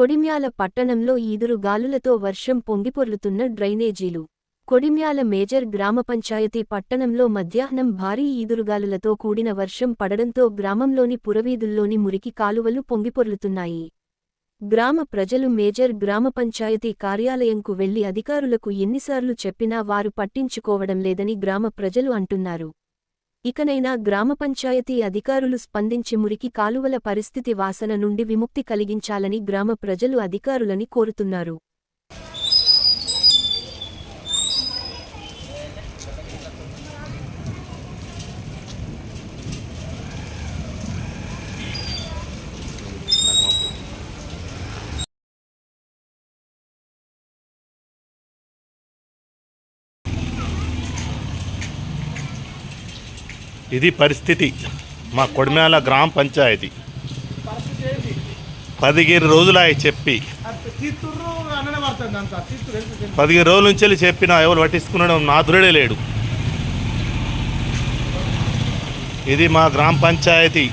కొడిమ్యాల పట్టణంలో ఈదురుగాలులతో వర్షం పొంగిపొర్లుతున్న డ్రైనేజీలు. కొడిమ్యాల మేజర్ గ్రామ పంచాయతీ పట్టణంలో మధ్యాహ్నం భారీ ఈదురుగాలులతో కూడిన వర్షం పడడంతో గ్రామంలోని పురవీధుల్లోని మురికి కాలువలు పొంగిపొర్లుతున్నాయి. గ్రామ ప్రజలు మేజర్ గ్రామ పంచాయతీ కార్యాలయంకు వెళ్లి అధికారులకు ఎన్నిసార్లు చెప్పినా వారు పట్టించుకోవడం లేదని గ్రామ ప్రజలు అంటున్నారు. ఇకనైనా గ్రామ పంచాయతీ అధికారులు స్పందించి మురికి కాలువల పరిస్థితి వాసన నుండి విముక్తి కలిగించాలని గ్రామ ప్రజలు అధికారులని కోరుతున్నారు. ఇది పరిస్థితి మా కొడిమ్యాల గ్రామ పంచాయతీ 15 రోజులు చెప్పి 15 రోజుల నుంచి చెప్పినా ఎవరు పట్టించుకునడం నాదుడే లేడు. ఇది మా గ్రామ పంచాయతీ.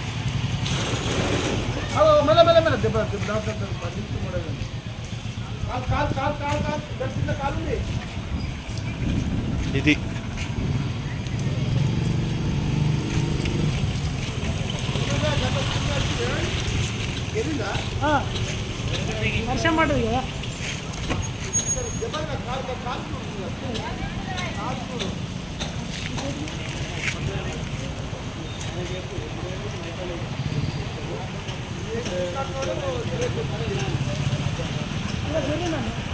ఇది వర్షం పడుతుంది కదా. అలా జరిగిందండి.